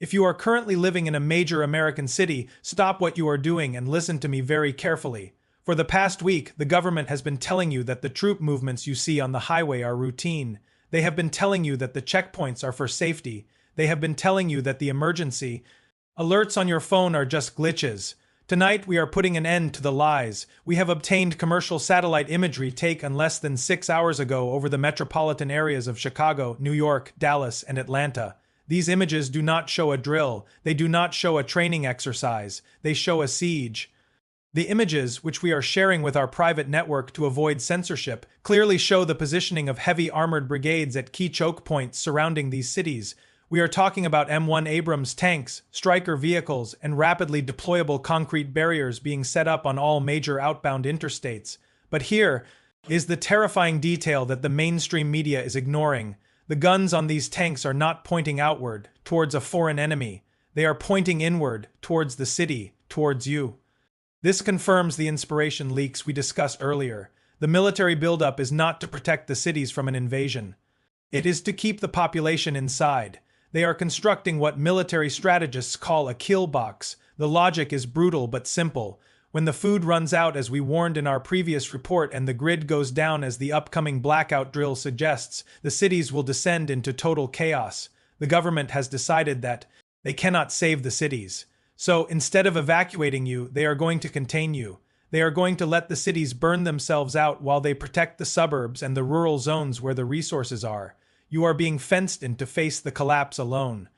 If you are currently living in a major American city, stop what you are doing and listen to me very carefully. For the past week, the government has been telling you that the troop movements you see on the highway are routine. They have been telling you that the checkpoints are for safety. They have been telling you that the emergency alerts on your phone are just glitches. Tonight, we are putting an end to the lies. We have obtained commercial satellite imagery taken less than 6 hours ago over the metropolitan areas of Chicago, New York, Dallas, and Atlanta. These images do not show a drill. They do not show a training exercise. They show a siege. The images, which we are sharing with our private network to avoid censorship, clearly show the positioning of heavy armored brigades at key choke points surrounding these cities. We are talking about M1 Abrams tanks, Stryker vehicles, and rapidly deployable concrete barriers being set up on all major outbound interstates. But here is the terrifying detail that the mainstream media is ignoring. The guns on these tanks are not pointing outward, towards a foreign enemy. They are pointing inward, towards the city, towards you. This confirms the inspiration leaks we discussed earlier. The military buildup is not to protect the cities from an invasion. It is to keep the population inside. They are constructing what military strategists call a kill box. The logic is brutal but simple. When the food runs out, as we warned in our previous report, and the grid goes down as the upcoming blackout drill suggests, the cities will descend into total chaos. The government has decided that they cannot save the cities. So instead of evacuating you, they are going to contain you. They are going to let the cities burn themselves out while they protect the suburbs and the rural zones where the resources are. You are being fenced in to face the collapse alone.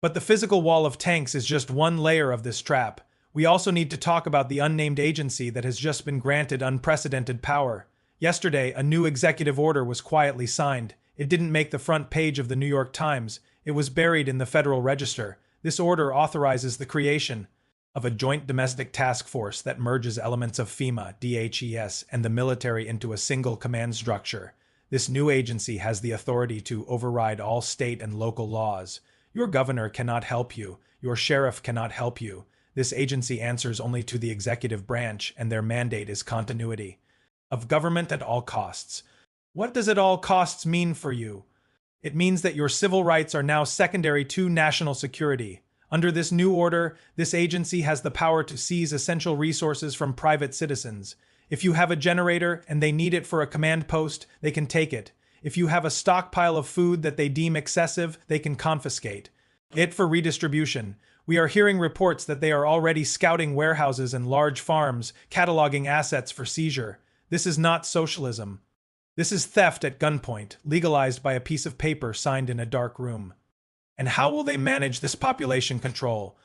But the physical wall of tanks is just one layer of this trap. We also need to talk about the unnamed agency that has just been granted unprecedented power. Yesterday, a new executive order was quietly signed. It didn't make the front page of the New York Times. It was buried in the Federal Register. This order authorizes the creation of a joint domestic task force that merges elements of FEMA, DHES, and the military into a single command structure. This new agency has the authority to override all state and local laws. Your governor cannot help you. Your sheriff cannot help you. This agency answers only to the executive branch, and their mandate is continuity of government at all costs. What does at all costs mean for you? It means that your civil rights are now secondary to national security. Under this new order, this agency has the power to seize essential resources from private citizens. If you have a generator and they need it for a command post, they can take it. If you have a stockpile of food that they deem excessive, they can confiscate it for redistribution. We are hearing reports that they are already scouting warehouses and large farms, cataloging assets for seizure. This is not socialism. This is theft at gunpoint, legalized by a piece of paper signed in a dark room. And how will they manage this population control?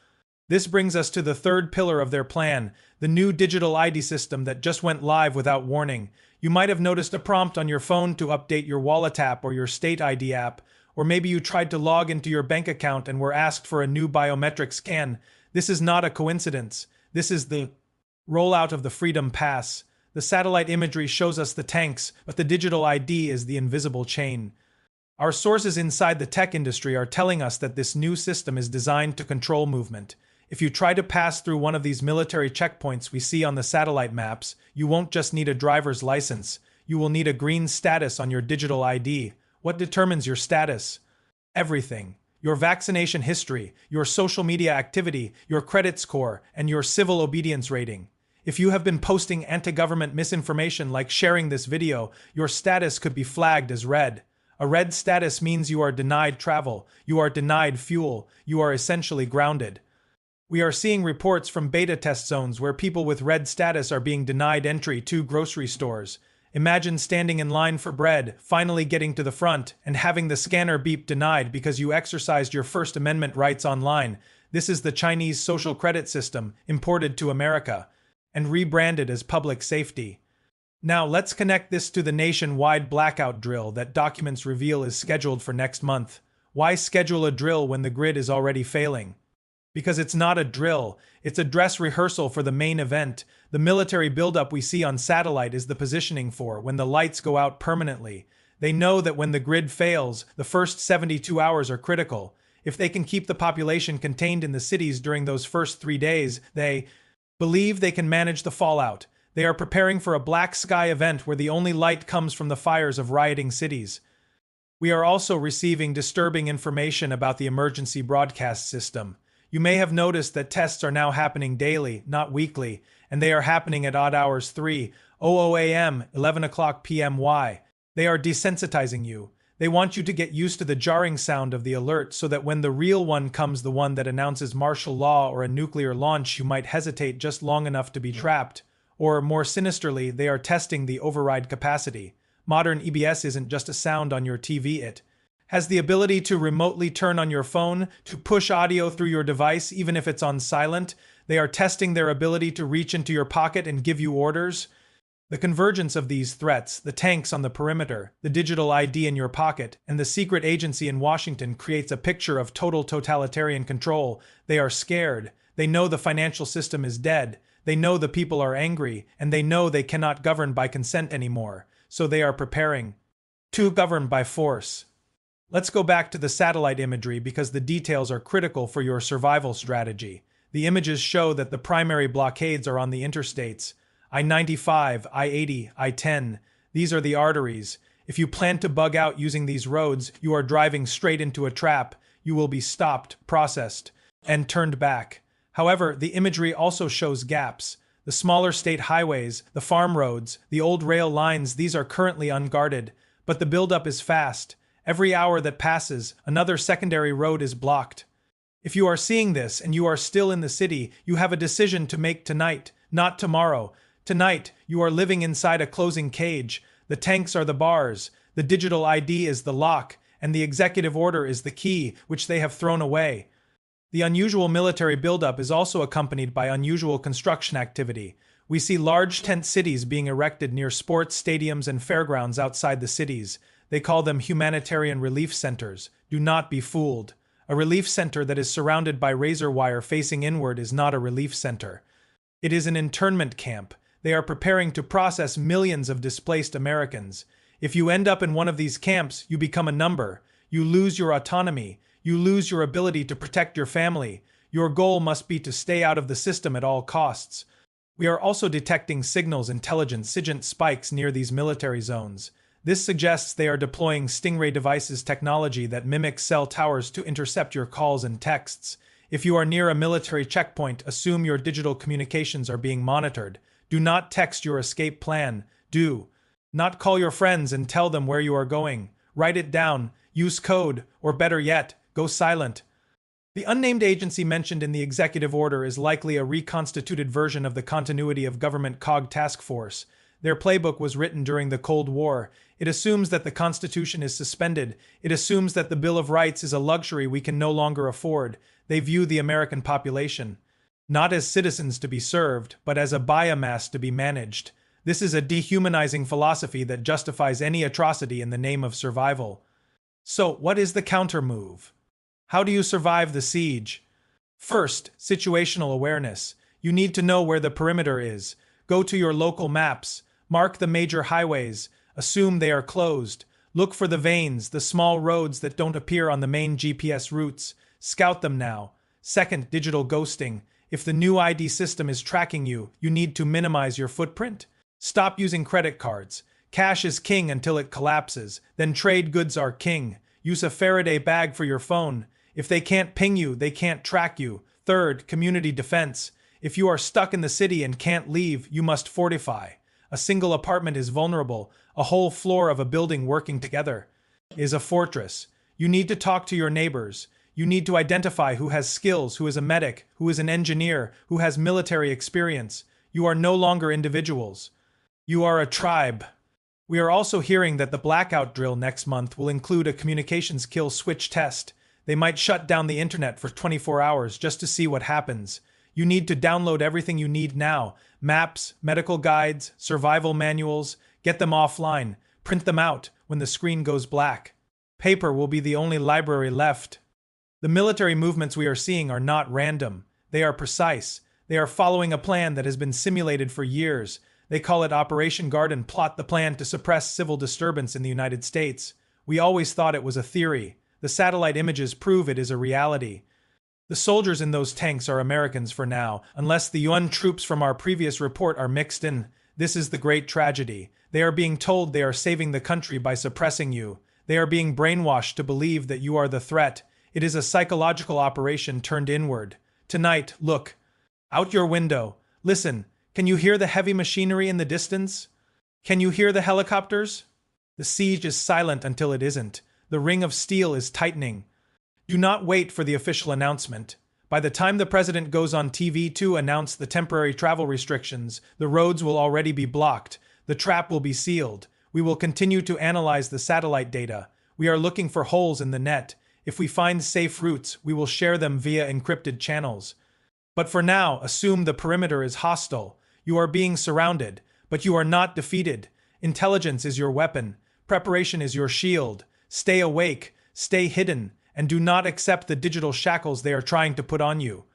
This brings us to the third pillar of their plan, the new digital ID system that just went live without warning. You might have noticed a prompt on your phone to update your wallet app or your state ID app, or maybe you tried to log into your bank account and were asked for a new biometric scan. This is not a coincidence. This is the rollout of the Freedom Pass. The satellite imagery shows us the tanks, but the digital ID is the invisible chain. Our sources inside the tech industry are telling us that this new system is designed to control movement. If you try to pass through one of these military checkpoints we see on the satellite maps, you won't just need a driver's license. You will need a green status on your digital ID. What determines your status? Everything. Your vaccination history, your social media activity, your credit score, and your civil obedience rating. If you have been posting anti-government misinformation like sharing this video, your status could be flagged as red. A red status means you are denied travel, you are denied fuel, you are essentially grounded. We are seeing reports from beta test zones where people with red status are being denied entry to grocery stores. Imagine standing in line for bread, finally getting to the front, and having the scanner beep denied because you exercised your First Amendment rights online. This is the Chinese social credit system, imported to America, and rebranded as public safety. Now let's connect this to the nationwide blackout drill that documents reveal is scheduled for next month. Why schedule a drill when the grid is already failing? Because it's not a drill, it's a dress rehearsal for the main event. The military buildup we see on satellite is the positioning for when the lights go out permanently. They know that when the grid fails, the first 72 hours are critical. If they can keep the population contained in the cities during those first 3 days, they believe they can manage the fallout. They are preparing for a black sky event where the only light comes from the fires of rioting cities. We are also receiving disturbing information about the emergency broadcast system. You may have noticed that tests are now happening daily, not weekly, and they are happening at odd hours 3:00 a.m., 11 o'clock p.m. Why? They are desensitizing you. They want you to get used to the jarring sound of the alert so that when the real one comes, the one that announces martial law or a nuclear launch, you might hesitate just long enough to be trapped. Or, more sinisterly, they are testing the override capacity. Modern EBS isn't just a sound on your TV, it has the ability to remotely turn on your phone, to push audio through your device even if it's on silent. They are testing their ability to reach into your pocket and give you orders. The convergence of these threats, the tanks on the perimeter, the digital ID in your pocket, and the secret agency in Washington creates a picture of total totalitarian control. They are scared. They know the financial system is dead. They know the people are angry, and they know they cannot govern by consent anymore. So they are preparing to govern by force. Let's go back to the satellite imagery because the details are critical for your survival strategy. The images show that the primary blockades are on the interstates. I-95, I-80, I-10. These are the arteries. If you plan to bug out using these roads, you are driving straight into a trap. You will be stopped, processed, and turned back. However, the imagery also shows gaps. The smaller state highways, the farm roads, the old rail lines, these are currently unguarded. But the buildup is fast. Every hour that passes, another secondary road is blocked. If you are seeing this and you are still in the city, you have a decision to make tonight, not tomorrow. Tonight, you are living inside a closing cage. The tanks are the bars, the digital ID is the lock, and the executive order is the key, which they have thrown away. The unusual military buildup is also accompanied by unusual construction activity. We see large tent cities being erected near sports stadiums and fairgrounds outside the cities. They call them humanitarian relief centers. Do not be fooled. A relief center that is surrounded by razor wire facing inward is not a relief center. It is an internment camp. They are preparing to process millions of displaced Americans. If you end up in one of these camps, you become a number. You lose your autonomy. You lose your ability to protect your family. Your goal must be to stay out of the system at all costs. We are also detecting signals intelligence SIGINT spikes near these military zones. This suggests they are deploying Stingray devices technology that mimics cell towers to intercept your calls and texts. If you are near a military checkpoint, assume your digital communications are being monitored. Do not text your escape plan. Do not call your friends and tell them where you are going. Write it down, use code, or better yet, go silent. The unnamed agency mentioned in the executive order is likely a reconstituted version of the Continuity of Government COG task force. Their playbook was written during the Cold War. It assumes that the Constitution is suspended. It assumes that the Bill of Rights is a luxury we can no longer afford. They view the American population not as citizens to be served, but as a biomass to be managed. This is a dehumanizing philosophy that justifies any atrocity in the name of survival. So, what is the counter-move? How do you survive the siege? First, situational awareness. You need to know where the perimeter is. Go to your local maps. Mark the major highways. Assume they are closed. Look for the veins, the small roads that don't appear on the main GPS routes. Scout them now. Second, digital ghosting. If the new ID system is tracking you, you need to minimize your footprint. Stop using credit cards. Cash is king until it collapses. Then trade goods are king. Use a Faraday bag for your phone. If they can't ping you, they can't track you. Third, community defense. If you are stuck in the city and can't leave, you must fortify. A single apartment is vulnerable. A whole floor of a building working together is a fortress. You need to talk to your neighbors. You need to identify who has skills, who is a medic, who is an engineer, who has military experience. You are no longer individuals. You are a tribe. We are also hearing that the Blackout drill next month will include a communications kill switch test. They might shut down the internet for 24 hours just to see what happens. You need to download everything you need now. Maps, medical guides, survival manuals. Get them offline. Print them out when the screen goes black. Paper will be the only library left. The military movements we are seeing are not random. They are precise. They are following a plan that has been simulated for years. They call it Operation Garden Plot, the plan to suppress civil disturbance in the United States. We always thought it was a theory. The satellite images prove it is a reality. The soldiers in those tanks are Americans for now, unless the UN troops from our previous report are mixed in. This is the great tragedy. They are being told they are saving the country by suppressing you. They are being brainwashed to believe that you are the threat. It is a psychological operation turned inward. Tonight, look out your window. Listen, can you hear the heavy machinery in the distance? Can you hear the helicopters? The siege is silent until it isn't. The ring of steel is tightening. Do not wait for the official announcement. By the time the president goes on TV to announce the temporary travel restrictions, the roads will already be blocked. The trap will be sealed. We will continue to analyze the satellite data. We are looking for holes in the net. If we find safe routes, we will share them via encrypted channels. But for now, assume the perimeter is hostile. You are being surrounded, but you are not defeated. Intelligence is your weapon. Preparation is your shield. Stay awake, stay hidden, and do not accept the digital shackles they are trying to put on you.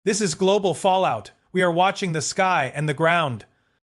This is global fallout. We are watching the sky and the ground.